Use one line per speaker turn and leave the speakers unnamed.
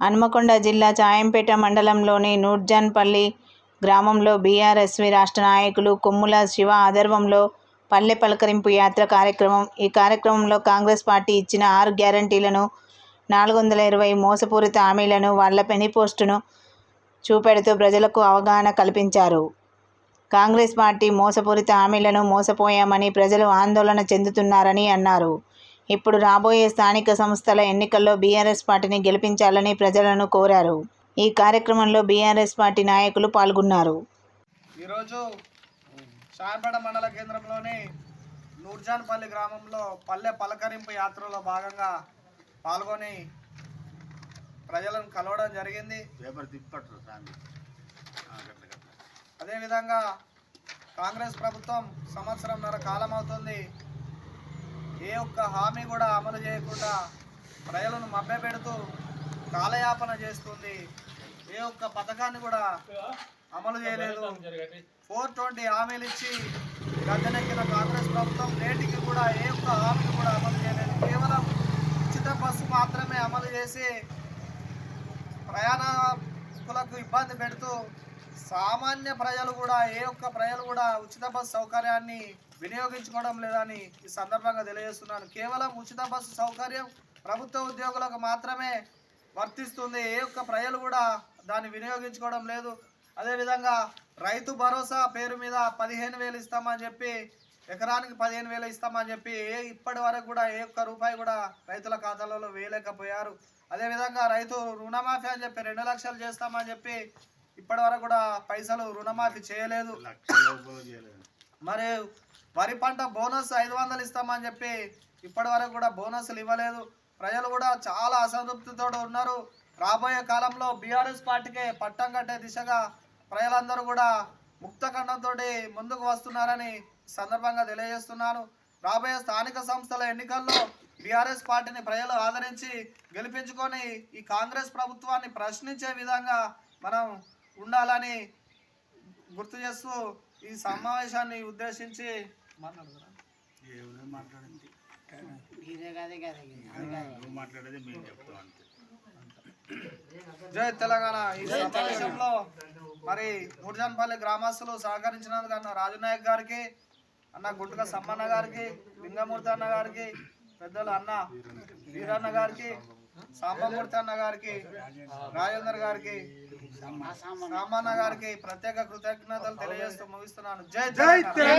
హన్మకొండ జిల్లా చాయంపేట మండలంలోని నూర్జాన్పల్లి గ్రామంలో బీఆర్ఎస్వి రాష్ట్ర నాయకులు కొమ్ముల శివ ఆధ్వర్యంలో పల్లె పలకరింపు యాత్ర కార్యక్రమం. ఈ కార్యక్రమంలో కాంగ్రెస్ పార్టీ ఇచ్చిన 6 గ్యారంటీలను, 420 మోసపూరిత హామీలను, వాళ్ల మేనిఫెస్టోను చూపెడుతూ ప్రజలకు అవగాహన కల్పించారు. కాంగ్రెస్ పార్టీ మోసపూరిత హామీలను మోసపోయామని ప్రజలు ఆందోళన చెందుతున్నారని అన్నారు. ఇప్పుడు రాబోయే స్థానిక సంస్థల ఎన్నికల్లో బీఆర్ఎస్ పార్టీని గెలిపించాలని ప్రజలను కోరారు. ఈ కార్యక్రమంలో బీఆర్ఎస్ పార్టీ నాయకులు పాల్గొన్నారు.
ఈరోజు చాయంపేట మండల కేంద్రంలోని నూర్జాన్పల్లి గ్రామంలో పల్లె పలకరింపు యాత్రలో భాగంగా పాల్గొని ప్రజలను కలవడం జరిగింది. అదేవిధంగా కాంగ్రెస్ ప్రభుత్వం సంవత్సరంన్నర కాలం అవుతుంది, ఏ ఒక్క హామీ కూడా అమలు చేయకుండా ప్రజలను మభ్యపెడుతూ కాలయాపన చేస్తుంది. ఏ ఒక్క పథకాన్ని కూడా అమలు చేయలేదు. 420 హామీలు ఇచ్చి గద్దెనెక్కిన కాంగ్రెస్ ప్రభుత్వం నేటికి కూడా ఏ ఒక్క హామీని కూడా అమలు చేయలేదు. కేవలం ఉచిత బస్సు మాత్రమే అమలు చేసి ప్రయాణికులకు ఇబ్బంది పెడుతూ సామాన్య ప్రజలు కూడా ఏ ఒక్క ప్రజలు కూడా ఉచిత బస్సు సౌకర్యాన్ని వినియోగించుకోవడం లేదని ఈ సందర్భంగా తెలియజేస్తున్నాను. కేవలం ఉచిత బస్సు సౌకర్యం ప్రభుత్వ ఉద్యోగులకు మాత్రమే వర్తిస్తుంది. ఏ ఒక్క ప్రజలు కూడా దాన్ని వినియోగించుకోవడం లేదు. అదేవిధంగా రైతు భరోసా పేరు మీద 15,000 ఇస్తామని చెప్పి, ఎకరానికి 15,000 ఇస్తామని చెప్పి ఇప్పటి వరకు కూడా ఏ ఒక్క రూపాయి కూడా రైతుల ఖాతాలలో వేయలేకపోయారు. అదేవిధంగా రైతు రుణమాఫీ అని చెప్పి 2 లక్షలు చేస్తామని చెప్పి ఇప్పటి వరకు కూడా పైసలు రుణమాఫీ చేయలేదు. మరి వరి పంట బోనస్ 500 ఇస్తామని చెప్పి ఇప్పటి వరకు కూడా బోనస్లు ఇవ్వలేదు. ప్రజలు కూడా చాలా అసంతృప్తితో ఉన్నారు. రాబోయే కాలంలో బీఆర్ఎస్ పార్టీకే పట్టం కట్టే దిశగా ప్రజలందరూ కూడా ముక్తఖండంతో ముందుకు వస్తున్నారని సందర్భంగా తెలియజేస్తున్నాను. రాబోయే స్థానిక సంస్థల ఎన్నికల్లో బీఆర్ఎస్ పార్టీని ప్రజలు ఆదరించి గెలిపించుకొని ఈ కాంగ్రెస్ ప్రభుత్వాన్ని ప్రశ్నించే విధంగా మనం ఉండాలని గుర్తు చేస్తూ ఈ సమావేశాన్ని ఉద్దేశించి జై తెలంగాణ. ఈ సమావేశంలో మరి నూర్జాన్పల్లి గ్రామస్తులు సహకరించినందుకు అన్న రాజునాయక్ గారికి, అన్న గుంటుక సమ్మన్న గారికి, లింగమూర్తి అన్న గారికి, పెద్దలు అన్న వీరన్న గారికి, సాంబమూర్తి అన్న గారికి, రాజేందర్ గారికి, సామన్న గారికి ప్రత్యేక కృతజ్ఞతలు తెలియజేస్తూ ముగిస్తున్నాను. జై జై తెలంగాణ.